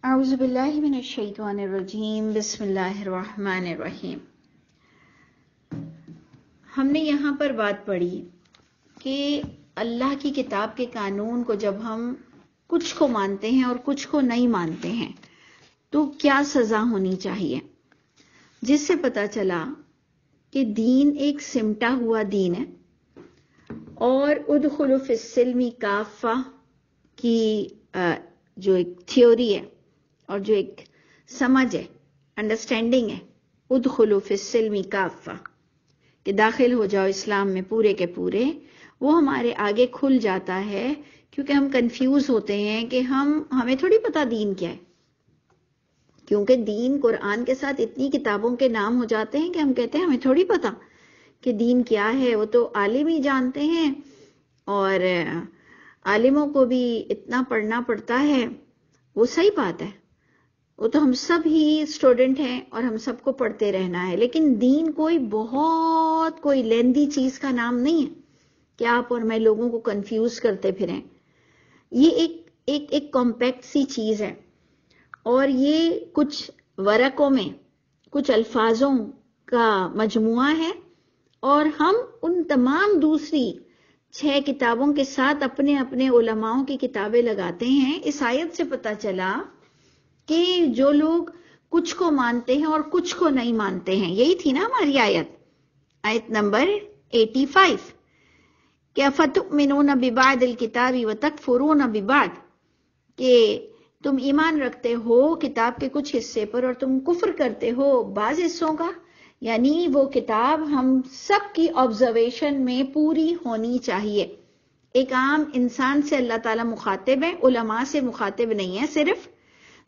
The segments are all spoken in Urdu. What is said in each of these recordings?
اعوذ باللہ من الشیطان الرجیم بسم اللہ الرحمن الرحیم۔ ہم نے یہاں پر بات پڑھی کہ اللہ کی کتاب کے قانون کو جب ہم کچھ کو مانتے ہیں اور کچھ کو نہیں مانتے ہیں تو کیا سزا ہونی چاہیے، جس سے پتہ چلا کہ دین ایک سمٹا ہوا دین ہے اور ادخلوا فی السلم کافہ کی جو ایک تھیوری ہے اور جو ایک سمجھ ہے، انڈرسٹینڈنگ ہے، ادخلوا فی السلم کافہ، کہ داخل ہو جاؤ اسلام میں پورے کے پورے، وہ ہمارے آگے کھل جاتا ہے کیونکہ ہم کنفیوز ہوتے ہیں کہ ہمیں تھوڑی پتہ دین کیا ہے، کیونکہ دین قرآن کے ساتھ اتنی کتابوں کے نام ہو جاتے ہیں کہ ہم کہتے ہیں ہمیں تھوڑی پتہ کہ دین کیا ہے، وہ تو عالم ہی جانتے ہیں اور عالموں کو بھی اتنا پڑھنا پڑتا ہے۔ وہ صحیح بات ہے، وہ تو ہم سب ہی اسٹوڈنٹ ہیں اور ہم سب کو پڑھتے رہنا ہے، لیکن دین کوئی لیندی چیز کا نام نہیں ہے کہ آپ اور میں لوگوں کو کنفیوز کرتے پھریں۔ یہ ایک کمپیکٹ سی چیز ہے اور یہ کچھ ورقوں میں کچھ الفاظوں کا مجموعہ ہے، اور ہم ان تمام دوسری 6 کتابوں کے ساتھ اپنے اپنے علماؤں کی کتابیں لگاتے ہیں۔ اس آیت سے پتہ چلا کہ جو لوگ کچھ کو مانتے ہیں اور کچھ کو نہیں مانتے ہیں، یہی تھی نا ہماری آیت نمبر 85، کہ افتؤمنون ببعض الکتاب وتکفرون ببعض، کہ تم ایمان رکھتے ہو کتاب کے کچھ حصے پر اور تم کفر کرتے ہو بعض حصوں کا، یعنی وہ کتاب ہم سب کی آبزرویشن میں پوری ہونی چاہیے۔ ایک عام انسان سے اللہ تعالیٰ مخاطب ہے، علماء سے مخاطب نہیں ہے، صرف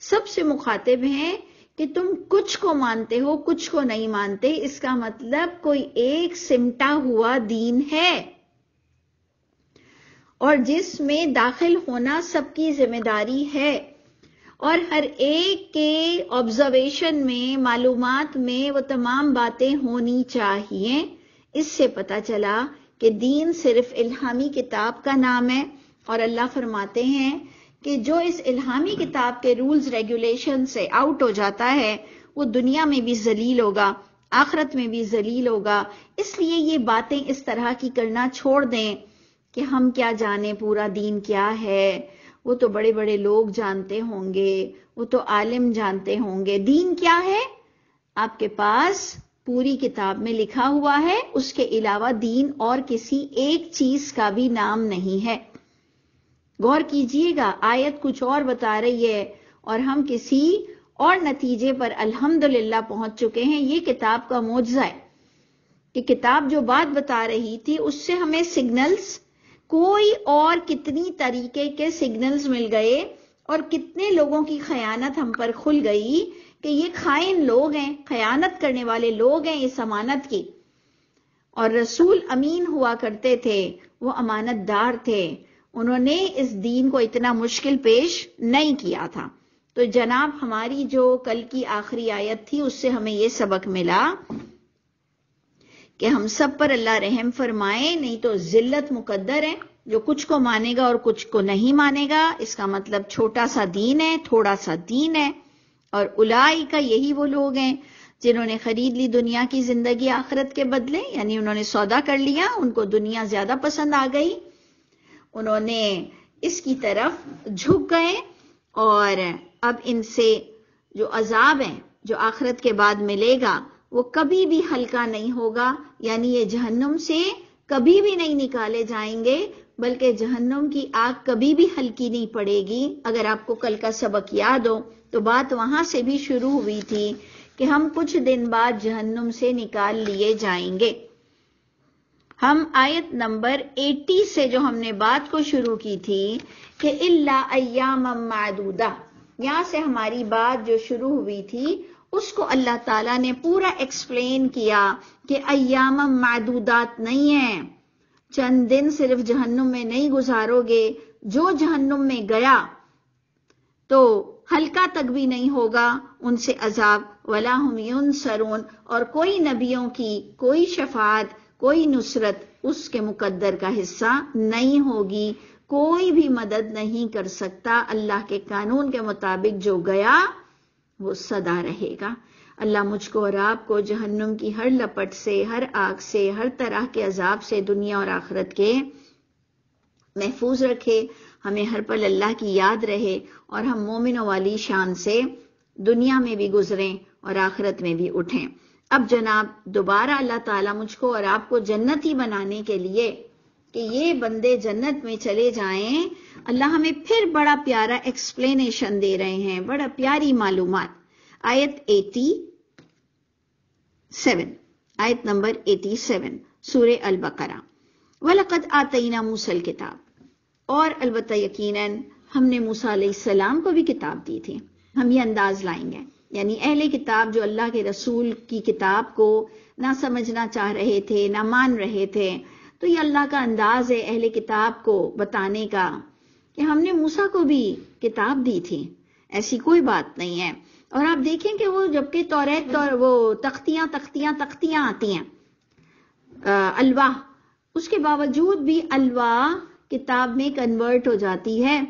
سب سے مخاطب ہیں کہ تم کچھ کو مانتے ہو کچھ کو نہیں مانتے، اس کا مطلب کوئی ایک سمٹا ہوا دین ہے اور جس میں داخل ہونا سب کی ذمہ داری ہے، اور ہر ایک کے آبزرویشن میں، معلومات میں وہ تمام باتیں ہونی چاہیے۔ اس سے پتہ چلا کہ دین صرف الہامی کتاب کا نام ہے، اور اللہ فرماتے ہیں کہ جو اس الہامی کتاب کے رولز ریگولیشن سے آؤٹ ہو جاتا ہے وہ دنیا میں بھی ذلیل ہوگا، آخرت میں بھی ذلیل ہوگا۔ اس لیے یہ باتیں اس طرح کی کرنا چھوڑ دیں کہ ہم کیا جانیں پورا دین کیا ہے، وہ تو بڑے بڑے لوگ جانتے ہوں گے، وہ تو عالم جانتے ہوں گے۔ دین کیا ہے؟ آپ کے پاس پوری کتاب میں لکھا ہوا ہے، اس کے علاوہ دین اور کسی ایک چیز کا بھی نام نہیں ہے۔ غور کیجئے گا، آیت کچھ اور بتا رہی ہے اور ہم کسی اور نتیجے پر الحمدللہ پہنچ چکے ہیں۔ یہ کتاب کا معجزہ ہے کہ کتاب جو بات بتا رہی تھی اس سے ہمیں سگنلز، کوئی اور کتنی طریقے کے سگنلز مل گئے اور کتنے لوگوں کی خیانت ہم پر کھل گئی کہ یہ خائن لوگ ہیں، خیانت کرنے والے لوگ ہیں اس امانت کی، اور رسول امین ہوا کرتے تھے، وہ امانت دار تھے، انہوں نے اس دین کو اتنا مشکل پیش نہیں کیا تھا۔ تو جناب ہماری جو کل کی آخری آیت تھی اس سے ہمیں یہ سبق ملا کہ ہم سب پر اللہ رحم فرمائے، نہیں تو ذلت مقدر ہے۔ جو کچھ کو مانے گا اور کچھ کو نہیں مانے گا، اس کا مطلب چھوٹا سا دین ہے، تھوڑا سا دین ہے، اور اولئک، یہی وہ لوگ ہیں جنہوں نے خرید لی دنیا کی زندگی آخرت کے بدلے، یعنی انہوں نے سودا کر لیا، ان کو دنیا زیادہ پسند آ گئی، انہوں نے اس کی طرف جھک گئے، اور اب ان سے جو عذاب ہے جو آخرت کے بعد ملے گا وہ کبھی بھی ہلکا نہیں ہوگا، یعنی یہ جہنم سے کبھی بھی نہیں نکالے جائیں گے، بلکہ جہنم کی آگ کبھی بھی ہلکی نہیں پڑے گی۔ اگر آپ کو کل کا سبق یاد ہو تو بات وہاں سے بھی شروع ہوئی تھی کہ ہم کچھ دن بعد جہنم سے نکال لیے جائیں گے۔ ہم آیت نمبر 80 سے جو ہم نے بات کو شروع کی تھی کہ الا ایاما معدودہ، یہاں سے ہماری بات جو شروع ہوئی تھی اس کو اللہ تعالیٰ نے پورا ایکسپلین کیا کہ ایام معدودات نہیں ہیں، چند دن صرف جہنم میں نہیں گزارو گے، جو جہنم میں گیا تو ہلکا تک بھی نہیں ہوگا ان سے عذاب، ولا ہم ینصرون، اور کوئی نبیوں کی کوئی شفاعت، کوئی نصرت اس کے مقدر کا حصہ نہیں ہوگی۔ کوئی بھی مدد نہیں کر سکتا. اللہ کے قانون کے مطابق جو گیا وہ سدا رہے گا. اللہ مجھ کو اور آپ کو جہنم کی ہر لپٹ سے، ہر آگ سے، ہر طرح کے عذاب سے دنیا اور آخرت کے محفوظ رکھے. ہمیں ہر پل اللہ کی یاد رہے اور ہم مومنوں والی شان سے دنیا میں بھی گزریں اور آخرت میں بھی اٹھیں. اب جناب دوبارہ اللہ تعالیٰ مجھ کو اور آپ کو جنتی بنانے کے لیے کہ یہ بندے جنت میں چلے جائیں، اللہ ہمیں پھر بڑا پیارا ایکسپلینیشن دے رہے ہیں، بڑا پیاری معلومات. آیت 87، آیت نمبر 87 سورہ البقرہ. وَلَقَدْ آتَيْنَا مُوسَى الْكِتَابَ، اور البتہ یقیناً ہم نے موسیٰ علیہ السلام کو بھی کتاب دی تھی. ہم یہ انداز لائیں گے، یعنی اہل کتاب جو اللہ کے رسول کی کتاب کو نہ سمجھنا چاہ رہے تھے، نہ مان رہے تھے، تو یہ اللہ کا انداز ہے اہل کتاب کو بتانے کا کہ ہم نے موسیٰ کو بھی کتاب دی تھی، ایسی کوئی بات نہیں ہے. اور آپ دیکھیں کہ وہ جبکہ توریت اور وہ تختیاں آتی ہیں، الواح، اس کے باوجود بھی الواح کتاب میں کنورٹ ہو جاتی ہے.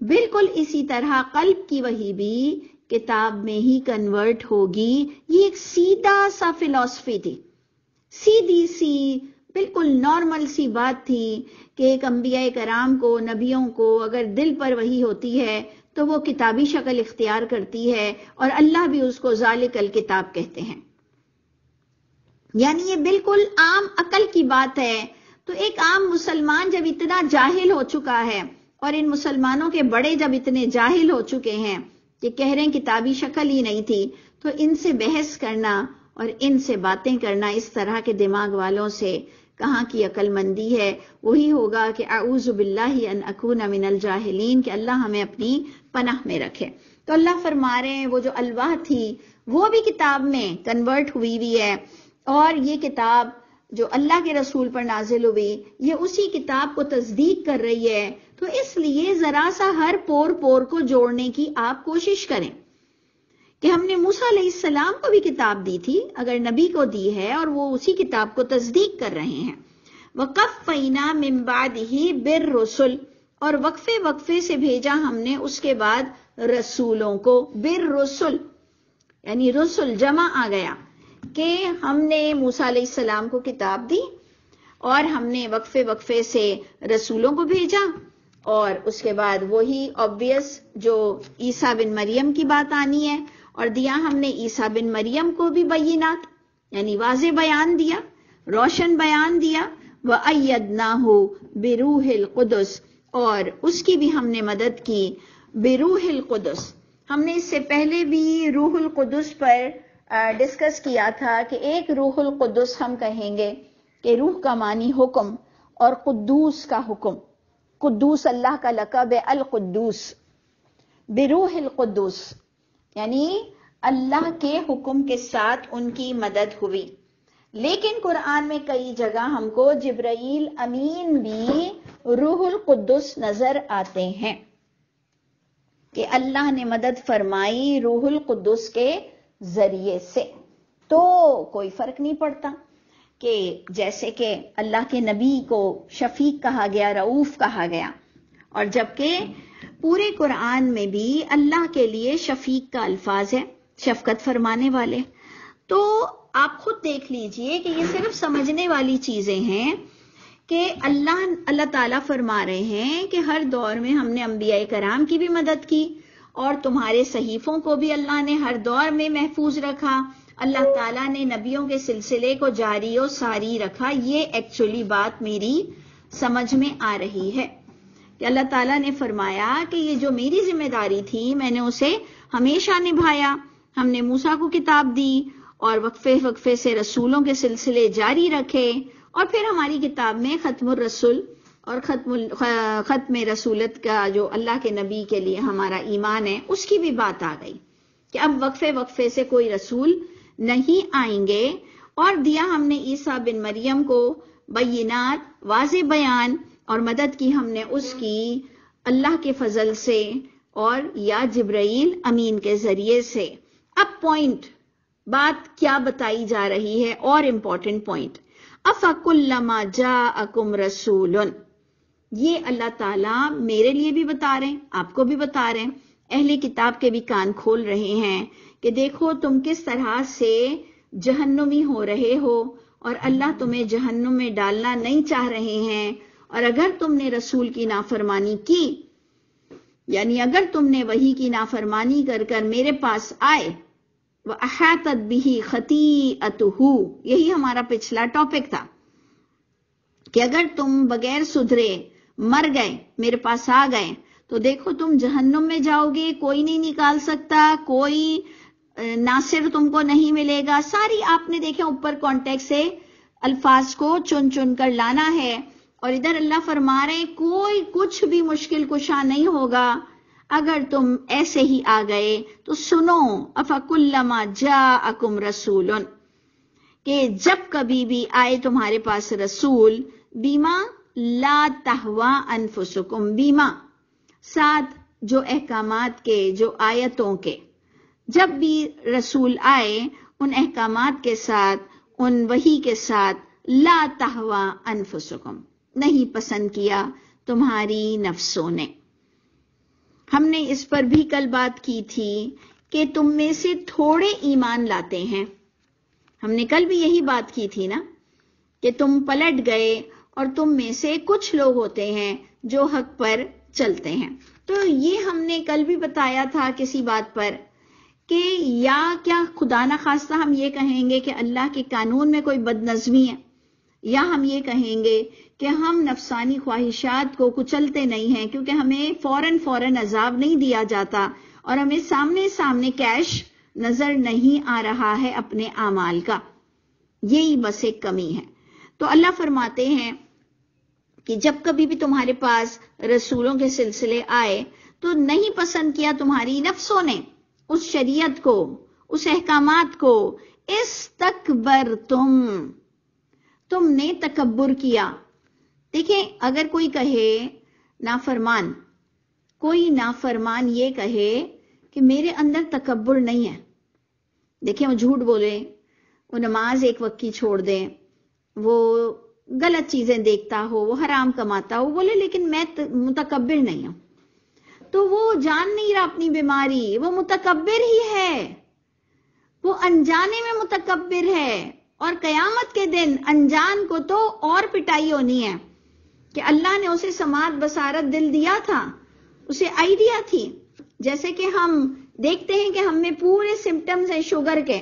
بالکل اسی طرح قلب کی وحی بھی کتاب میں ہی کنورٹ ہوگی. یہ ایک سیدھا سا فلسفی تھی، سیدھی سی بالکل نارمل سی بات تھی کہ ایک انبیاء کرام کو، نبیوں کو اگر دل پر وحی ہوتی ہے تو وہ کتابی شکل اختیار کرتی ہے، اور اللہ بھی اس کو ذالک الکتاب کہتے ہیں. یعنی یہ بالکل عام عقل کی بات ہے. تو ایک عام مسلمان جب اتنا جاہل ہو چکا ہے، اور ان مسلمانوں کے بڑے جب اتنے جاہل ہو چکے ہیں کہ کہہ رہے ہیں کتابی شکل ہی نہیں تھی، تو ان سے بحث کرنا اور ان سے باتیں کرنا اس طرح کے دماغ والوں سے کہاں کی عقل مندی ہے. وہی ہوگا کہ اعوذ باللہ ان اکون من الجاہلین، کہ اللہ ہمیں اپنی پناہ میں رکھے. تو اللہ فرما رہے ہیں وہ جو الواح تھی وہ بھی کتاب میں کنورٹ ہوئی ہے، اور یہ کتاب جو اللہ کے رسول پر نازل ہوئی یہ اسی کتاب کو تصدیق کر رہی ہے. تو اس لیے ذرا سا ہر پور کو جوڑنے کی آپ کوشش کریں کہ ہم نے موسیٰ علیہ السلام کو بھی کتاب دی تھی، اگر نبی کو دی ہے اور وہ اسی کتاب کو تصدیق کر رہے ہیں. وَقَفَّيْنَا مِن بَعْدِهِ بِالرُّسُلِ، اور وقفے سے بھیجا ہم نے اس کے بعد رسولوں کو. بالرسل یعنی رسل جمع آ گیا کہ ہم نے موسیٰ علیہ السلام کو کتاب دی اور ہم نے وقفے سے رسولوں کو بھیجا، اور اس کے بعد وہی obvious جو عیسیٰ بن مریم کی بات آنی ہے، اور دیا ہم نے عیسیٰ بن مریم کو بھی بینات یعنی واضح بیان دیا، روشن بیان دیا. وَأَيَّدْنَاهُ بِرُوحِ الْقُدُسِ، اور اس کی بھی ہم نے مدد کی بروح القدس. ہم نے اس سے پہلے بھی روح القدس پر ڈسکس کیا تھا کہ ایک روح القدس ہم کہیں گے کہ روح کا معنی حکم اور قدوس کا حکم. قدوس اللہ کا لقب ہے القدوس. بروح القدس یعنی اللہ کے حکم کے ساتھ ان کی مدد ہوئی. لیکن قرآن میں کئی جگہ ہم کو جبرائیل امین بھی روح القدس نظر آتے ہیں کہ اللہ نے مدد فرمائی روح القدس کے ذریعے سے. تو کوئی فرق نہیں پڑتا کہ جیسے کہ اللہ کے نبی کو شفیق کہا گیا، رؤوف کہا گیا، اور جبکہ پورے قرآن میں بھی اللہ کے لیے شفیق کا الفاظ ہے، شفقت فرمانے والے. تو آپ خود دیکھ لیجئے کہ یہ صرف سمجھنے والی چیزیں ہیں کہ اللہ تعالیٰ فرما رہے ہیں کہ ہر دور میں ہم نے انبیاء کرام کی بھی مدد کی، اور تمہارے صحیفوں کو بھی اللہ نے ہر دور میں محفوظ رکھا. اللہ تعالیٰ نے نبیوں کے سلسلے کو جاری و ساری رکھا. یہ ایکچولی بات میری سمجھ میں آ رہی ہے کہ اللہ تعالیٰ نے فرمایا کہ یہ جو میری ذمہ داری تھی میں نے اسے ہمیشہ نبھایا. ہم نے موسیٰ کو کتاب دی اور وقفے سے رسولوں کے سلسلے جاری رکھے، اور پھر ہماری کتاب میں ختم الرسول اور ختم رسولت کا جو اللہ کے نبی کے لیے ہمارا ایمان ہے اس کی بھی بات آ گئی کہ اب وقفے سے کوئی رسول نہیں آئیں گے. اور دیا ہم نے عیسیٰ بن مریم کو بینات، واضح بیان، اور مدد کی ہم نے اس کی اللہ کے فضل سے اور یا جبرائیل امین کے ذریعے سے. اب پوائنٹ بات کیا بتائی جا رہی ہے، اور امپورٹنٹ پوائنٹ، افکلما جاءکم رسول، یہ اللہ تعالیٰ میرے لیے بھی بتا رہے ہیں، آپ کو بھی بتا رہے ہیں، اہل کتاب کے بھی کان کھول رہے ہیں کہ دیکھو تم کس طرح سے جہنمی ہو رہے ہو، اور اللہ تمہیں جہنم میں ڈالنا نہیں چاہ رہے ہیں، اور اگر تم نے رسول کی نافرمانی کی، یعنی اگر تم نے وحی کی نافرمانی کر کر میرے پاس آئے، وَأَحَاطَتْ بِهِ خَطِيئَتُهُ، یہی ہمارا پچھلا ٹاپک تھا کہ اگر تم بغیر سدھرے مر گئے، میرے پاس آ گئے، تو دیکھو تم جہنم میں جاؤ گے، کوئی نہیں نکال سکتا، کوئی ناصر تم کو نہیں ملے گا. ساری آپ نے دیکھا اوپر کانٹیکٹ سے الفاظ کو چن چن کر لانا ہے، اور ادھر اللہ فرما رہے کوئی کچھ بھی مشکل کشا نہیں ہوگا اگر تم ایسے ہی آ گئے. تو سنو، افکلما جاءکم رسول، کہ جب کبھی بھی آئے تمہارے پاس رسول، بیما لا تہوا انفسکم، بیما ساتھ جو احکامات کے، جو آیتوں کے، جب بھی رسول آئے ان احکامات کے ساتھ، ان وحی کے ساتھ، لا تہوا انفسکم، نہیں پسند کیا تمہاری نفسوں نے. ہم نے اس پر بھی کل بات کی تھی کہ تم میں سے تھوڑے ایمان لاتے ہیں. ہم نے کل بھی یہی بات کی تھی نا کہ تم پلٹ گئے اور تم میں سے کچھ لوگ ہوتے ہیں جو حق پر چلتے ہیں. تو یہ ہم نے کل بھی بتایا تھا کسی بات پر کہ یا کیا خدا نخواستہ ہم یہ کہیں گے کہ اللہ کے قانون میں کوئی بد نظمی ہے، یا ہم یہ کہیں گے کہ ہم نفسانی خواہشات کو کچلتے نہیں ہیں کیونکہ ہمیں فوراً عذاب نہیں دیا جاتا اور ہمیں سامنے کیش نظر نہیں آ رہا ہے اپنے اعمال کا. یہی بس ایک کمی ہے. تو اللہ فرماتے ہیں کہ جب کبھی بھی تمہارے پاس رسولوں کے سلسلے آئے تو نہیں پسند کیا تمہاری نفسوں نے اس شریعت کو، اس احکامات کو، تم نے تکبر کیا. دیکھیں اگر کوئی کہے کوئی نافرمان یہ کہے کہ میرے اندر تکبر نہیں ہے، دیکھیں وہ جھوٹ بولے، وہ نماز ایک وقت کی چھوڑ دے، وہ غلط چیزیں دیکھتا ہو، وہ حرام کماتا ہو، بولے لیکن میں متکبر نہیں ہوں، تو وہ جان نہیں رہا اپنی بیماری، وہ متکبر ہی ہے، وہ انجانے میں متکبر ہے. اور قیامت کے دن انجان کو تو اور پٹائی ہونی ہے کہ اللہ نے اسے سماعت بصارت دل دیا تھا، اسے آئیڈیا تھی. جیسے کہ ہم دیکھتے ہیں کہ ہم میں پورے سمپٹمز ہیں شوگر کے،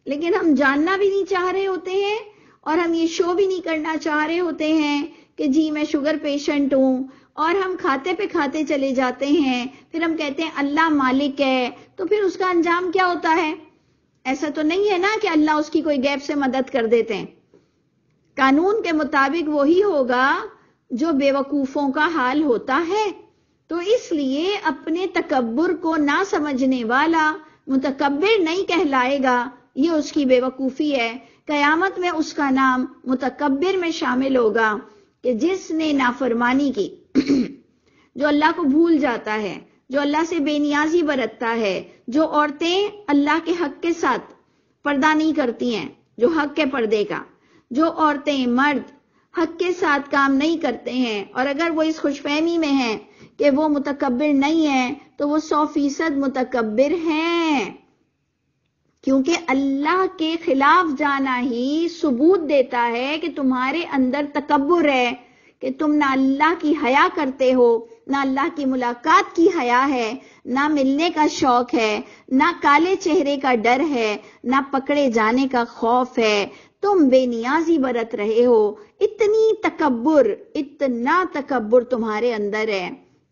لیکن ہم جاننا بھی نہیں چاہ رہے ہوتے ہیں اور ہم یہ شو بھی نہیں کرنا چاہ رہے ہوتے ہیں کہ جی میں شوگر پیشنٹ ہوں، اور ہم کھاتے پہ کھاتے چلے جاتے ہیں. پھر ہم کہتے ہیں اللہ مالک ہے، تو پھر اس کا انجام کیا ہوتا ہے؟ ایسا تو نہیں ہے نا کہ اللہ اس کی کوئی غیب سے مدد کر دیتے ہیں. قانون کے مطابق وہی ہوگا جو بے وقوفوں کا حال ہوتا ہے. تو اس لیے اپنے تکبر کو نہ سمجھنے والا متکبر نہیں کہلائے گا، یہ اس کی بے وقوفی ہے. قیامت میں اس کا نام متکبر میں شامل ہوگا کہ جس نے نافرمانی کی، جو اللہ کو بھول جاتا ہے، جو اللہ سے بے نیازی برتتا ہے، جو عورتیں اللہ کے حق کے ساتھ پردہ نہیں کرتی ہیں، جو حق کے پردے کا، جو عورتیں مرد حق کے ساتھ کام نہیں کرتے ہیں، اور اگر وہ اس خوش فہمی میں ہیں کہ وہ متکبر نہیں ہیں تو وہ 100% متکبر ہیں. کیونکہ اللہ کے خلاف جانا ہی ثبوت دیتا ہے کہ تمہارے اندر تکبر ہے، کہ تم نہ اللہ کی حیا کرتے ہو، نہ اللہ کی ملاقات کی حیا ہے، نہ ملنے کا شوق ہے، نہ کالے چہرے کا ڈر ہے، نہ پکڑے جانے کا خوف ہے. تم بے نیازی برت رہے ہو. اتنا تکبر تمہارے اندر ہے.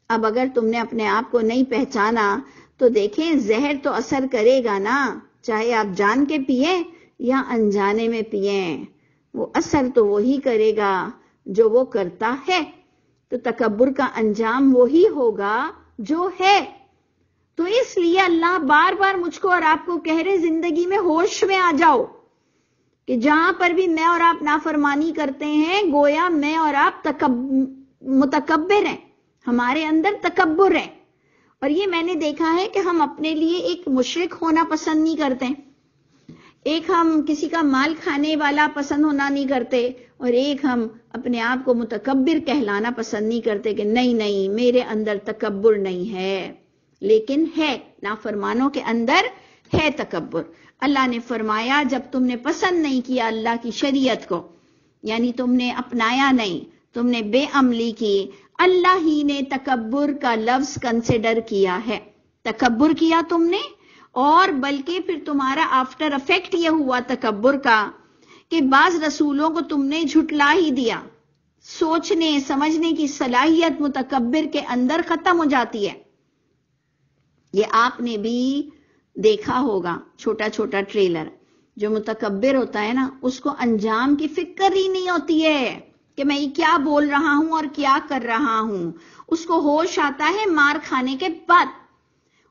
اب اگر تم نے اپنے آپ کو نہیں پہچانا تو دیکھیں زہر تو اثر کرے گا نا، چاہے آپ جان کے پئیں یا انجانے میں پئیں، وہ اثر تو وہی کرے گا جو وہ کرتا ہے. تو تکبر کا انجام وہی ہوگا جو ہے. تو اس لیے اللہ بار بار مجھ کو اور آپ کو کہہ رہے زندگی میں ہوش میں آ جاؤ کہ جہاں پر بھی میں اور آپ نافرمانی کرتے ہیں گویا میں اور آپ متکبر ہیں، ہمارے اندر تکبر ہے. اور یہ میں نے دیکھا ہے کہ ہم اپنے لیے ایک مشرک ہونا پسند نہیں کرتے. ایک ہم کسی کا مال کھانے والا پسند ہونا نہیں کرتے، اور ایک ہم اپنے آپ کو متکبر کہلانا پسند نہیں کرتے کہ نہیں میرے اندر تکبر نہیں ہے، لیکن ہے، نافرمانوں کے اندر ہے تکبر۔ اللہ نے فرمایا جب تم نے پسند نہیں کیا اللہ کی شریعت کو، یعنی تم نے اپنایا نہیں، تم نے بے عملی کی، اللہ ہی نے تکبر کا لفظ کنسیڈر کیا ہے، تکبر کیا تم نے، اور بلکہ پھر تمہارا آفٹر افیکٹ یہ ہوا تکبر کا کہ بعض رسولوں کو تم نے جھٹلا ہی دیا، سوچنے سمجھنے کی صلاحیت متکبر کے اندر ختم ہو جاتی ہے۔ یہ آپ نے بھی دیکھا ہوگا، چھوٹا چھوٹا ٹریلر، جو متکبر ہوتا ہے نا اس کو انجام کی فکر ہی نہیں ہوتی ہے کہ میں یہ کیا بول رہا ہوں اور کیا کر رہا ہوں، اس کو ہوش آتا ہے مار کھانے کے بعد،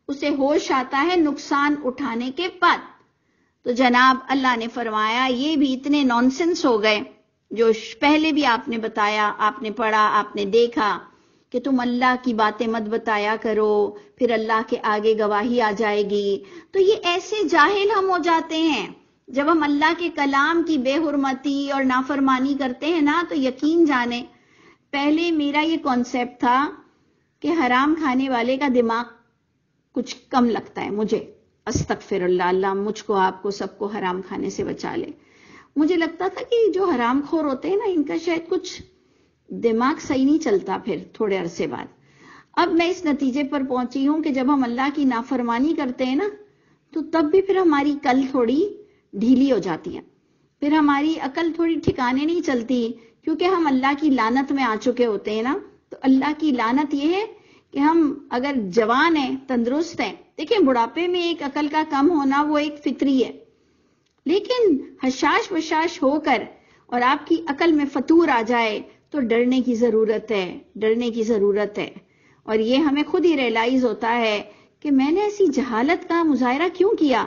اسے ہوش آتا ہے نقصان اٹھانے کے بعد۔ تو جناب اللہ نے فرمایا یہ بھی اتنے نونسنس ہو گئے جو پہلے بھی آپ نے بتایا، آپ نے پڑھا، آپ نے دیکھا کہ تم اللہ کی باتیں مت بتایا کرو، پھر اللہ کے آگے گواہی آ جائے گی۔ تو یہ ایسے جاہل ہم ہو جاتے ہیں جب ہم اللہ کے کلام کی بے حرمتی اور نافرمانی کرتے ہیں نا، تو یقین جانیں پہلے میرا یہ کانسیپٹ تھا کہ حرام کھانے والے کا دماغ کچھ کم لگتا ہے مجھے، استغفر اللہ، اللہ مجھ کو آپ کو سب کو حرام کھانے سے بچا لے۔ مجھے لگتا تھا کہ جو حرام خور ہوتے ہیں نا ان کا شاید کچھ دماغ صحیح نہیں چلتا پھر تھوڑے عرصے بعد۔ اب میں اس نتیجے پر پہنچی ہوں کہ جب ہم اللہ کی نافرمانی کرتے ہیں نا تو تب بھی پھر ہماری عقل تھوڑی ڈھیلی ہو جاتی ہے، پھر ہماری عقل تھوڑی ٹھکانے نہیں چلتی، کیونکہ ہم اللہ کی لعنت میں آ چکے ہوتے ہیں نا۔ تو اللہ کی لعنت یہ ہے کہ ہم اگر جوان ہیں، تندرست ہیں، دیکھیں بڑھاپے میں ایک عقل کا کم ہونا وہ ایک فطری ہے، لیکن حشاش بشاش ہو کر اور آپ کی عقل میں فتور آ جائے تو ڈرنے کی ضرورت ہے، ڈرنے کی ضرورت ہے۔ اور یہ ہمیں خود ہی ریلائز ہوتا ہے کہ میں نے ایسی جہالت کا مظاہرہ کیوں کیا،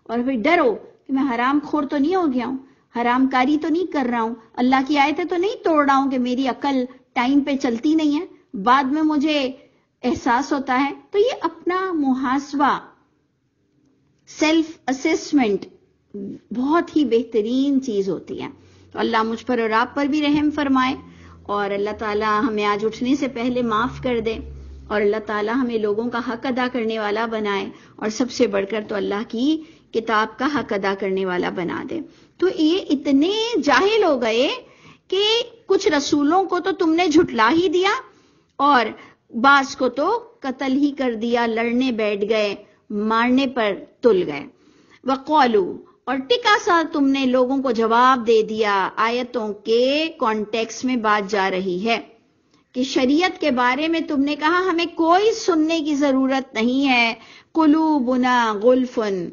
اور پھر ڈرو کہ میں حرام خور تو نہیں ہو گیا ہوں، حرام کاری تو نہیں کر رہا ہوں، اللہ کی آیتیں تو نہیں توڑ رہا ہوں کہ میری عقل ٹائم پہ چلتی نہیں ہے، بعد میں مجھے احساس ہوتا ہے۔ تو یہ اپنا محاسبہ، سیلف اسیسمنٹ بہت ہی بہترین چیز ہوتی ہے۔ تو اللہ مجھ پر اور آپ پر بھی رحم فرمائے، اور اللہ تعالیٰ ہمیں آج اٹھنے سے پہلے معاف کر دے، اور اللہ تعالیٰ ہمیں لوگوں کا حق ادا کرنے والا بنائے، اور سب سے بڑھ کر تو اللہ کی کتاب کا حق ادا کرنے والا بنا دے۔ تو یہ اتنے جاہل ہو گئے کہ کچھ رسولوں کو تو تم نے جھٹلا ہی دیا، اور بعض کو تو قتل ہی کر دیا، لڑنے بیٹھ گئے، مارنے پر تل گئے۔ وقالو، اور ٹکا سا تم نے لوگوں کو جواب دے دیا، آیتوں کے کانٹیکس میں بات جا رہی ہے کہ شریعت کے بارے میں تم نے کہا ہمیں کوئی سننے کی ضرورت نہیں ہے، قلوبنا غلفن،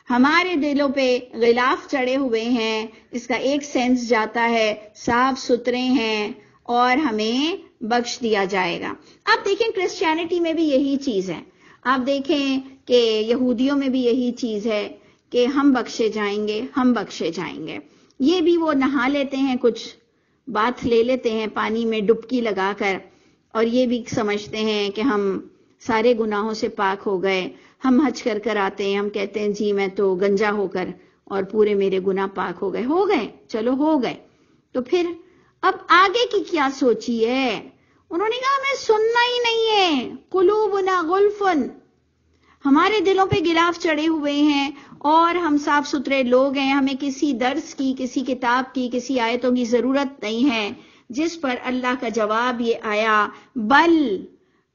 ہمارے دلوں پہ غلاف چڑھے ہوئے ہیں، اس کا ایک سینس جاتا ہے صاف ستھرے ہیں اور ہمیں بخش دیا جائے گا۔ آپ دیکھیں کرسچینٹی میں بھی یہی چیز ہے، آپ دیکھیں کہ یہودیوں میں بھی یہی چیز ہے کہ ہم بخشے جائیں گے، ہم بخشے جائیں گے۔ یہ بھی وہ نہا لیتے ہیں، کچھ بات لے لیتے ہیں پانی میں ڈبکی لگا کر، اور یہ بھی سمجھتے ہیں کہ ہم سارے گناہوں سے پاک ہو گئے۔ ہم حج کر کر آتے ہیں، ہم کہتے ہیں جی میں تو گنجا ہو کر اور پورے میرے گناہ پاک ہو گئے، چلو ہو گئے۔ تو پھر اب آگے کی کیا سوچی ہے؟ انہوں نے کہا ہمیں سننا ہی نہیں ہے، قلوبنا غلفن، ہمارے دلوں پہ غلاف چڑھے ہوئے ہیں اور ہم صاف ستھرے لوگ ہیں، ہمیں کسی درس کی، کسی کتاب کی، کسی آیتوں کی ضرورت نہیں ہے۔ جس پر اللہ کا جواب یہ آیا،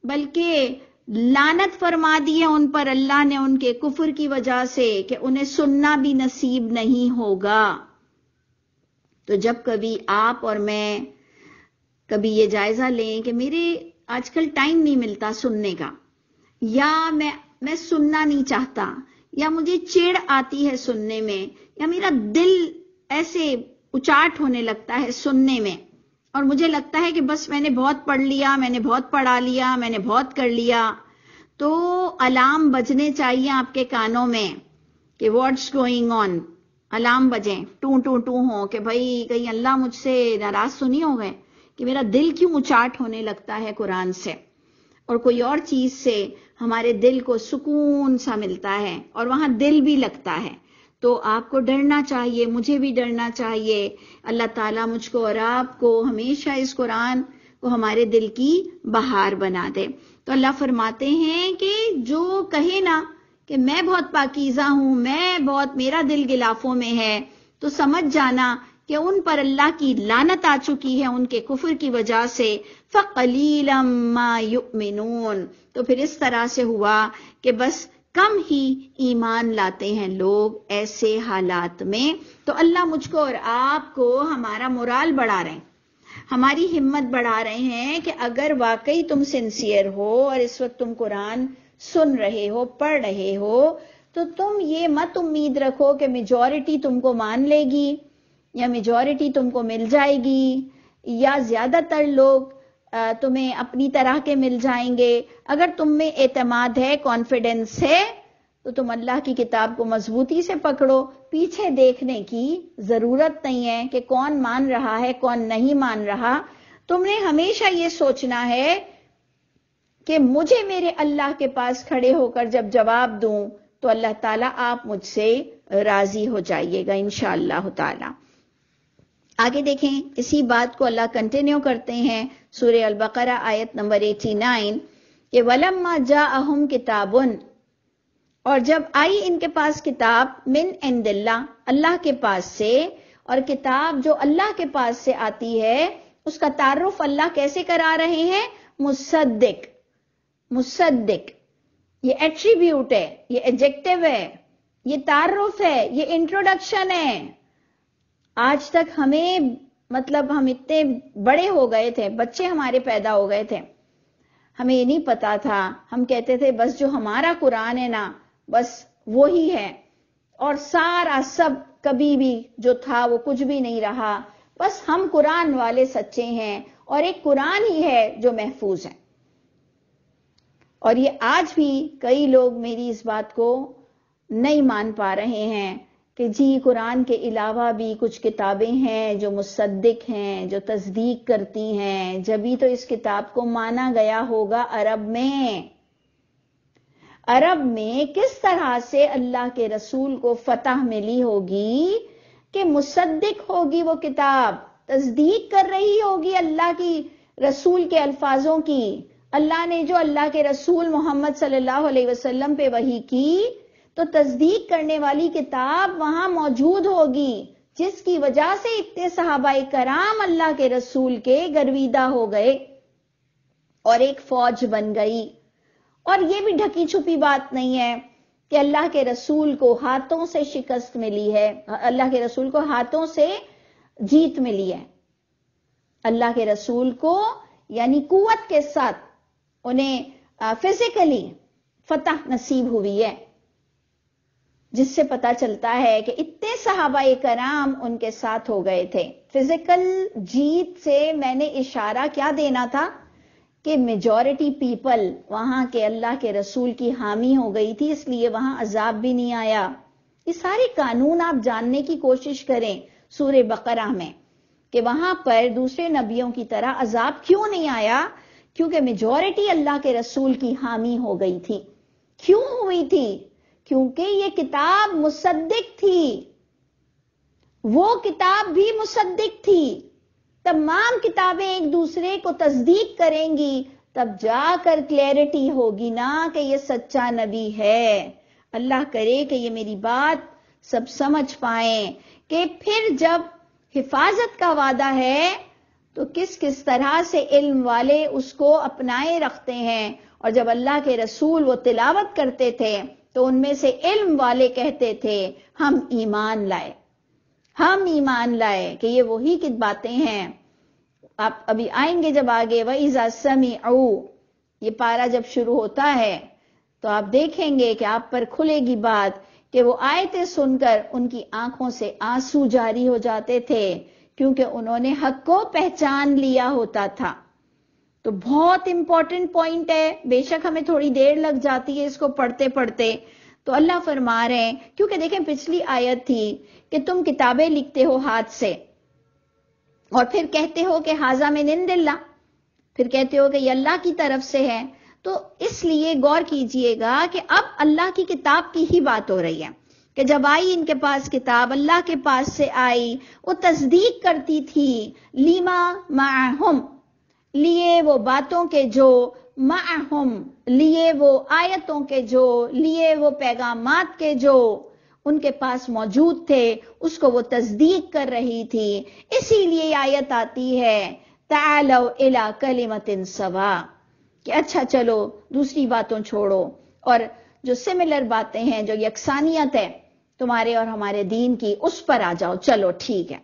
بلکہ لعنت فرما دی ہے ان پر اللہ نے ان کے کفر کی وجہ سے کہ انہیں سننا بھی نصیب نہیں ہوگا۔ تو جب کبھی آپ اور میں کبھی یہ جائزہ لیں کہ میرے آج کل ٹائم نہیں ملتا سننے کا، یا میں سننا نہیں چاہتا، یا مجھے چڑ آتی ہے سننے میں، یا میرا دل ایسے اچاٹ ہونے لگتا ہے سننے میں، اور مجھے لگتا ہے کہ بس میں نے بہت پڑھ لیا، میں نے بہت پڑھا لیا، میں نے بہت کر لیا، تو الارم بجنے چاہیے آپ کے کانوں میں کہ واٹس گوئنگ آن، الارم بجیں، ٹوں ٹوں ٹوں ہو کہ بھائی کہیں اللہ مجھ سے ناراض تو نہیں ہو گئے کہ میرا دل کیوں اچاٹ ہونے لگتا ہے قرآن سے اور کوئی اور چیز سے ہمارے دل کو سکون سا ملتا ہے اور وہاں دل بھی لگتا ہے۔ تو آپ کو ڈرنا چاہیے، مجھے بھی ڈرنا چاہیے۔ اللہ تعالیٰ مجھ کو اور آپ کو ہمیشہ اس قرآن کو ہمارے دل کی بہار بنا دے۔ تو اللہ فرماتے ہیں کہ جو کہے نا کہ میں بہت پاکیزہ ہوں، میرا دل غلافوں میں ہے، تو سمجھ جانا کہ ان پر اللہ کی لعنت آ چکی ہے ان کے کفر کی وجہ سے۔ فَقَلِيلًا مَا يُؤْمِنُونَ، تو پھر اس طرح سے ہوا کہ بس کم ہی ایمان لاتے ہیں لوگ ایسے حالات میں۔ تو اللہ مجھ کو اور آپ کو ہمارا مورال بڑھا رہے ہیں، ہماری ہمت بڑھا رہے ہیں کہ اگر واقعی تم سنسیئر ہو اور اس وقت تم قرآن سن رہے ہو، پڑھ رہے ہو، تو تم یہ مت امید رکھو کہ میجورٹی تم کو مان لے گی یا میجورٹی تم کو مل جائے گی یا زیادہ تر لوگ تمہیں اپنی طرح کے مل جائیں گے۔ اگر تم میں اعتماد ہے، کانفیڈنس ہے، تو تم اللہ کی کتاب کو مضبوطی سے پکڑو، پیچھے دیکھنے کی ضرورت نہیں ہے کہ کون مان رہا ہے کون نہیں مان رہا۔ تم نے ہمیشہ یہ سوچنا ہے کہ مجھے میرے اللہ کے پاس کھڑے ہو کر جب جواب دوں تو اللہ تعالیٰ آپ مجھ سے راضی ہو جائیے گا انشاءاللہ تعالیٰ۔ آگے دیکھیں اسی بات کو اللہ کنٹینیو کرتے ہیں سورہ البقرہ آیت نمبر 89 کہ وَلَمَّا جَاءَهُمْ كِتَابٌ، اور جب آئی ان کے پاس کتاب من عند اللہ، اللہ کے پاس سے، اور کتاب جو اللہ کے پاس سے آتی ہے اس کا تعارف اللہ کیسے کرا رہے ہیں؟ مصدق، مصدق، یہ ایٹریبیوٹ ہے، یہ ایڈجیکٹو ہے، یہ تعارف ہے، یہ انٹروڈکشن ہے۔ آج تک ہمیں ہم اتنے بڑے ہو گئے تھے، بچے ہمارے پیدا ہو گئے تھے، ہمیں یہ نہیں پتا تھا، ہم کہتے تھے بس جو ہمارا قرآن ہے نا بس وہی ہے، اور سارا سب کبھی بھی جو تھا وہ کچھ بھی نہیں رہا، بس ہم قرآن والے سچے ہیں اور ایک قرآن ہی ہے جو محفوظ ہے۔ اور یہ آج بھی کئی لوگ میری اس بات کو نہیں مان پا رہے ہیں کہ جی قرآن کے علاوہ بھی کچھ کتابیں ہیں جو مصدق ہیں، جو تصدیق کرتی ہیں، جبھی تو اس کتاب کو مانا گیا ہوگا عرب میں۔ عرب میں کس طرح سے اللہ کے رسول کو فتح ملی ہوگی کہ مصدق ہوگی وہ کتاب، تصدیق کر رہی ہوگی اللہ کی رسول کے الفاظوں کی۔ اللہ نے جو اللہ کے رسول محمد صلی اللہ علیہ وسلم پہ وحی کی تو تصدیق کرنے والی کتاب وہاں موجود ہوگی، جس کی وجہ سے اتنے صحابہ کرام اللہ کے رسول کے گرویدہ ہو گئے اور ایک فوج بن گئی۔ اور یہ بھی ڈھکی چھپی بات نہیں ہے کہ اللہ کے رسول کو ہاتھوں سے شکست ملی ہے، اللہ کے رسول کو ہاتھوں سے جیت ملی ہے۔ اللہ کے رسول کو یعنی قوت کے ساتھ انہیں فزیکلی فتح نصیب ہوئی ہے، جس سے پتا چلتا ہے کہ اتنے صحابہ کرام ان کے ساتھ ہو گئے تھے۔ فزیکل جیت سے میں نے اشارہ کیا دینا تھا کہ میجورٹی پیپل وہاں کے اللہ کے رسول کی حامی ہو گئی تھی، اس لیے وہاں عذاب بھی نہیں آیا۔ یہ سارے قانون آپ جاننے کی کوشش کریں سورہ بقرہ میں کہ وہاں پر دوسرے نبیوں کی طرح عذاب کیوں نہیں آیا، کیونکہ میجورٹی اللہ کے رسول کی حامی ہو گئی تھی۔ کیوں ہوئی تھی؟ کیونکہ یہ کتاب مصدق تھی، وہ کتاب بھی مصدق تھی۔ تمام کتابیں ایک دوسرے کو تصدیق کریں گی، تب جا کر کلیئرٹی ہوگی نا کہ یہ سچا نبی ہے۔ اللہ کرے کہ یہ میری بات سب سمجھ پائیں کہ پھر جب حفاظت کا وعدہ ہے تو کس کس طرح سے علم والے اس کو اپنائے رکھتے ہیں، اور جب اللہ کے رسول وہ تلاوت کرتے تھے تو ان میں سے علم والے کہتے تھے ہم ایمان لائے، ہم ایمان لائے کہ یہ وہی کی باتیں ہیں۔ آپ ابھی آئیں گے جب آگے وَإِذَا سَمِعُوا، یہ پارہ جب شروع ہوتا ہے تو آپ دیکھیں گے کہ آپ پر کھلے گی بات کہ وہ آیتیں سن کر ان کی آنکھوں سے آنسو جاری ہو جاتے تھے، کیونکہ انہوں نے حق کو پہچان لیا ہوتا تھا۔ تو بہت امپورٹنٹ پوائنٹ ہے، بے شک ہمیں تھوڑی دیر لگ جاتی ہے اس کو پڑھتے پڑھتے۔ تو اللہ فرما رہے ہیں، کیونکہ دیکھیں پچھلی آیت تھی کہ تم کتابیں لکھتے ہو ہاتھ سے اور پھر کہتے ہو کہ ھذا من عند اللہ، پھر کہتے ہو کہ یہ اللہ کی طرف سے ہے۔ تو اس لیے غور کیجئے گا کہ اب اللہ کی کتاب کی ہی بات ہو رہی ہے، کہ جب آئی ان کے پاس کتاب اللہ کے پاس سے آئی وہ تصدیق کرتی تھی لیما معہم لیے وہ باتوں کے جو معہم لیے وہ آیتوں کے جو لیے وہ پیغامات کے جو ان کے پاس موجود تھے اس کو وہ تصدیق کر رہی تھی. اسی لیے آیت آتی ہے تعالوا الی کلمۃ سوا کہ اچھا چلو دوسری باتوں چھوڑو اور جو سملر باتیں ہیں جو یکسانیت ہے تمہارے اور ہمارے دین کی اس پر آ جاؤ. چلو ٹھیک ہے.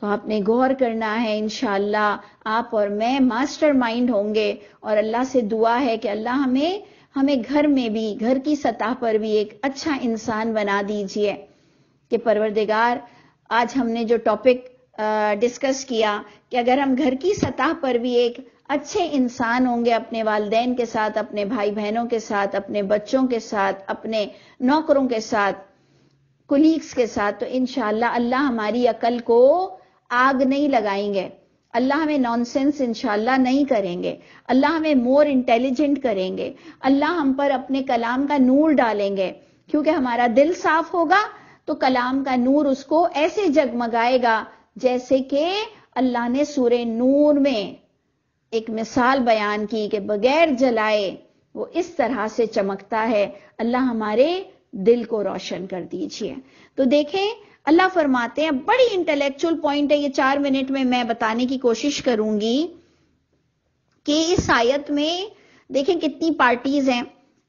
تو آپ نے غور کرنا ہے. انشاءاللہ آپ اور میں ماسٹر مائنڈ ہوں گے اور اللہ سے دعا ہے کہ اللہ ہمیں گھر میں بھی گھر کی سطح پر بھی ایک اچھا انسان بنا دیجئے کہ پروردگار آج ہم نے جو ٹاپک ڈسکس کیا کہ اگر ہم گھر کی سطح پر بھی ایک اچھے انسان ہوں گے اپنے والدین کے ساتھ اپنے بھائی بہنوں کے ساتھ اپنے بچوں کے ساتھ اپنے نوکروں کے ساتھ کولیگز کے ساتھ تو انشاءاللہ اللہ ہماری عقل کو آگ نہیں لگائیں گے. اللہ ہمیں نان سینس انشاءاللہ نہیں کریں گے. اللہ ہمیں مور انٹیلیجنٹ کریں گے. اللہ ہم پر اپنے کلام کا نور ڈالیں گے کیونکہ ہمارا دل صاف ہوگا تو کلام کا نور اس کو ایسے جگمگائے گا جیسے کہ اللہ نے سورہ نور میں ایک مثال بیان کی کہ بغیر جلائے وہ اس طرح سے چمکتا ہے. اللہ ہمارے دل کو روشن کر دیجئے. تو دیکھیں اللہ فرماتے ہیں بڑی انٹلیکچول پوائنٹ ہے یہ 4 منٹ میں بتانے کی کوشش کروں گی کہ اس آیت میں دیکھیں کتنی پارٹیز ہیں.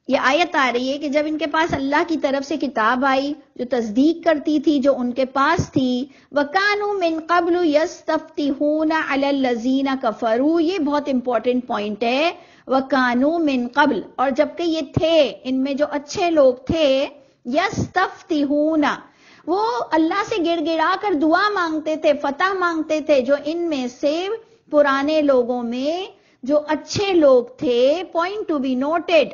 یہ آیت آ رہی ہے کہ جب ان کے پاس اللہ کی طرف سے کتاب آئی جو تصدیق کرتی تھی جو ان کے پاس تھی وَكَانُوا مِن قَبْلُ يَسْتَفْتِحُونَ عَلَى الَّذِينَ كَفَرُوا. یہ بہت امپورٹنٹ پوائنٹ ہے. وَكَانُوا مِن قَبْل اور جبکہ یہ تھے ان میں جو اچھے لوگ تھے يَسْتَفْتِحُونَ وہ اللہ سے گڑ گڑا کر دعا مانگتے تھے فتح مانگتے تھے. جو ان میں سے پرانے لوگوں میں جو اچھے لوگ تھے پوائنٹ ٹو بی نوٹڈ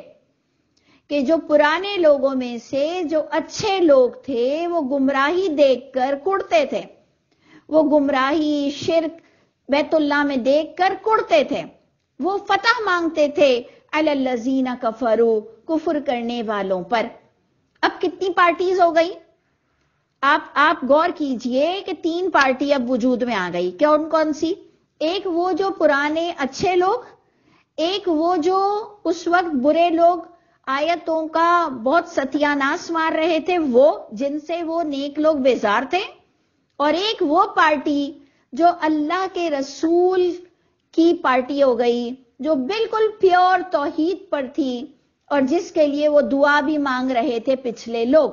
کہ جو پرانے لوگوں میں سے جو اچھے لوگ تھے وہ گمراہی دیکھ کر کڑتے تھے. وہ گمراہی شرک بیت اللہ میں دیکھ کر کڑتے تھے. وہ فتح مانگتے تھے علی الذین کفروا کفر کرنے والوں پر. اب کتنی پارٹیز ہو گئی آپ غور کیجئے کہ 3 پارٹی اب وجود میں آ گئی. کون کون سی؟ ایک وہ جو پرانے اچھے لوگ, ایک وہ جو اس وقت برے لوگ آیتوں کا بہت ستیہ ناش مار رہے تھے وہ جن سے وہ نیک لوگ بیزار تھے, اور ایک وہ پارٹی جو اللہ کے رسول کی پارٹی ہو گئی جو بالکل پیور توحید پر تھی اور جس کے لیے وہ دعا بھی مانگ رہے تھے پچھلے لوگ.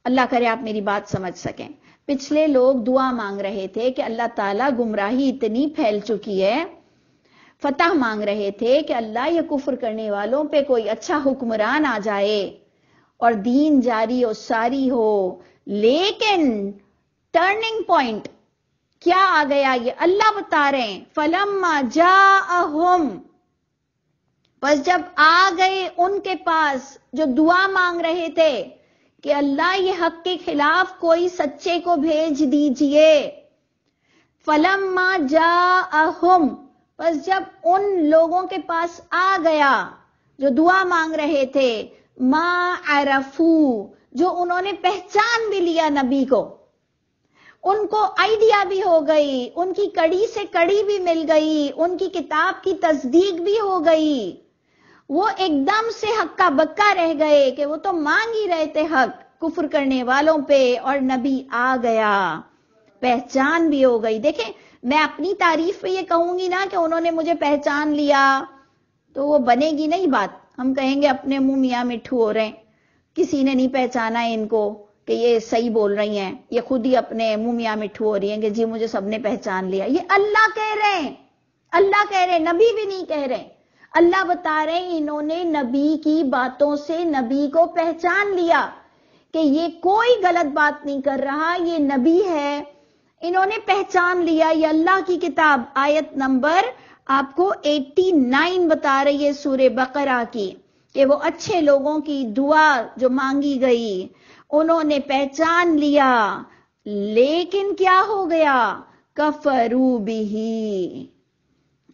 اللہ کرے آپ میری بات سمجھ سکیں. پچھلے لوگ دعا مانگ رہے تھے کہ اللہ تعالیٰ گمراہی اتنی پھیل چکی ہے, فتح مانگ رہے تھے کہ اللہ یہ کفر کرنے والوں پہ کوئی اچھا حکمران آ جائے اور دین جاری و ساری ہو. لیکن ٹرننگ پوائنٹ کیا آ گیا یہ اللہ بتا رہے ہیں. فَلَمَّا جَاءَهُمْ بس جب آ گئے ان کے پاس جو دعا مانگ رہے تھے کہ اللہ یہ حق کے خلاف کوئی سچے کو بھیج دیجئے. فَلَمَّا جَاءَهُمْ بس جب ان لوگوں کے پاس آ گیا جو دعا مانگ رہے تھے مَا عَرَفُوا جو انہوں نے پہچان بھی لیا نبی کو, ان کو آئیڈیا بھی ہو گئی, ان کی کڑی سے کڑی بھی مل گئی, ان کی کتاب کی تصدیق بھی ہو گئی. وہ ایک دم سے حق کا بکا رہ گئے کہ وہ تو مانگ ہی رہے تھے حق کفر کرنے والوں پہ, اور نبی آ گیا, پہچان بھی ہو گئی. دیکھیں میں اپنی تعریف پہ یہ کہوں گی نا کہ انہوں نے مجھے پہچان لیا تو وہ بنے گی نہیں بات. ہم کہیں گے اپنے منہ میاں مٹھو ہو رہے ہیں, کسی نے نہیں پہچانا ان کو کہ یہ صحیح بول رہی ہیں, یہ خود ہی اپنے منہ میاں مٹھو ہو رہی ہیں کہ جی مجھے سب نے پہچان لیا. یہ اللہ کہہ رہے ہیں, اللہ کہہ رہے ہیں, نبی بھی نہیں کہہ رہے. اللہ بتا رہے ہیں انہوں نے نبی کی باتوں سے نبی کو پہچان لیا کہ یہ کوئی غلط بات نہیں کر رہا, یہ نبی ہے. انہوں نے پہچان لیا. یہ اللہ کی کتاب آیت نمبر آپ کو 89 بتا رہی ہے سورہ بقرہ کی کہ وہ اچھے لوگوں کی دعا جو مانگی گئی انہوں نے پہچان لیا. لیکن کیا ہو گیا؟ کفروا بہ,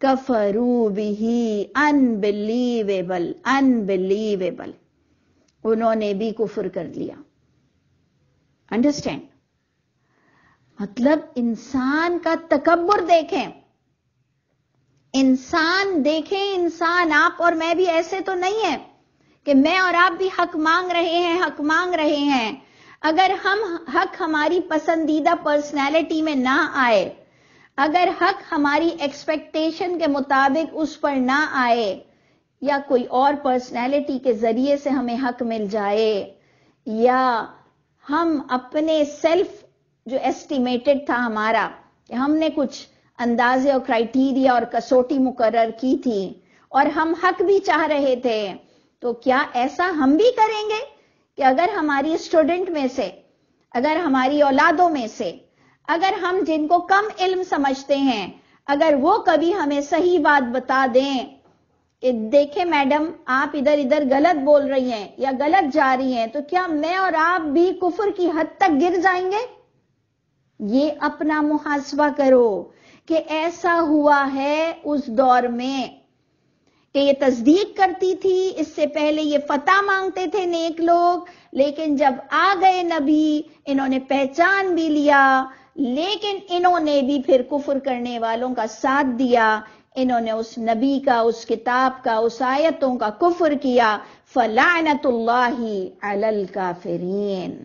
کفروا بہ, unbelievable. انہوں نے بھی کفر کر لیا. انڈرسٹینڈ؟ مطلب انسان کا تکبر دیکھیں. انسان آپ اور میں بھی ایسے تو نہیں ہیں کہ میں اور آپ بھی حق مانگ رہے ہیں. اگر ہم حق ہماری پسندیدہ پرسنالٹی میں نہ آئے، اگر حق ہماری ایکسپیکٹیشن کے مطابق اس پر نہ آئے، یا کوئی اور پرسنالٹی کے ذریعے سے ہمیں حق مل جائے، یا ہم اپنے سیلف جو ایسٹیمیٹڈ تھا ہمارا، کہ ہم نے کچھ اندازے اور کرائیٹیریا اور کسوٹی مقرر کی تھی اور ہم حق بھی چاہ رہے تھے، تو کیا ایسا ہم بھی کریں گے کہ اگر ہماری اسٹوڈنٹ میں سے، اگر ہماری اولادوں میں سے، اگر ہم جن کو کم علم سمجھتے ہیں، اگر وہ کبھی ہمیں صحیح بات بتا دیں کہ دیکھیں میڈم آپ ادھر غلط بول رہی ہیں یا غلط جا رہی ہیں، تو کیا میں اور آپ بھی کفر کی حد تک گر جائیں گے؟ یہ اپنا محاسبہ کرو کہ ایسا ہوا ہے اس دور میں کہ یہ تصدیق کرتی تھی، اس سے پہلے یہ فتح مانگتے تھے نیک لوگ، لیکن جب آ گئے نبی انہوں نے پہچان بھی لیا، لیکن انہوں نے بھی پھر کفر کرنے والوں کا ساتھ دیا، انہوں نے اس نبی کا، اس کتاب کا، اس آیتوں کا کفر کیا. فلعنت اللہ علی الکافرین،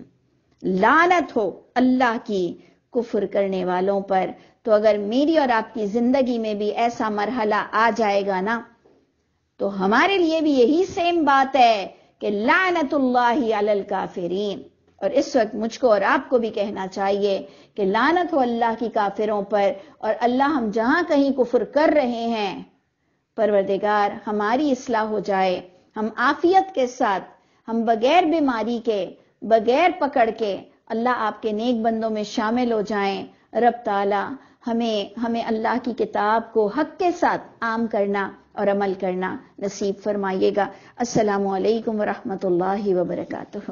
لعنت ہو اللہ کی کفر کرنے والوں پر. تو اگر میری اور آپ کی زندگی میں بھی ایسا مرحلہ آ جائے گا نا، تو ہمارے لیے بھی یہی سیم بات ہے کہ لعنت اللہ علی الکافرین. اور اس وقت مجھ کو اور آپ کو بھی کہنا چاہیے کہ لعنت ہو اللہ کی کافروں پر، اور اللہ ہم جہاں کہیں کفر کر رہے ہیں، پروردگار ہماری اصلاح ہو جائے، ہم عافیت کے ساتھ، ہم بغیر بیماری کے، بغیر پکڑ کے اللہ آپ کے نیک بندوں میں شامل ہو جائیں. رب تعالی ہمیں اللہ کی کتاب کو حق کے ساتھ عام کرنا اور عمل کرنا نصیب فرمائیے گا. السلام علیکم ورحمۃ اللہ وبرکاتہ.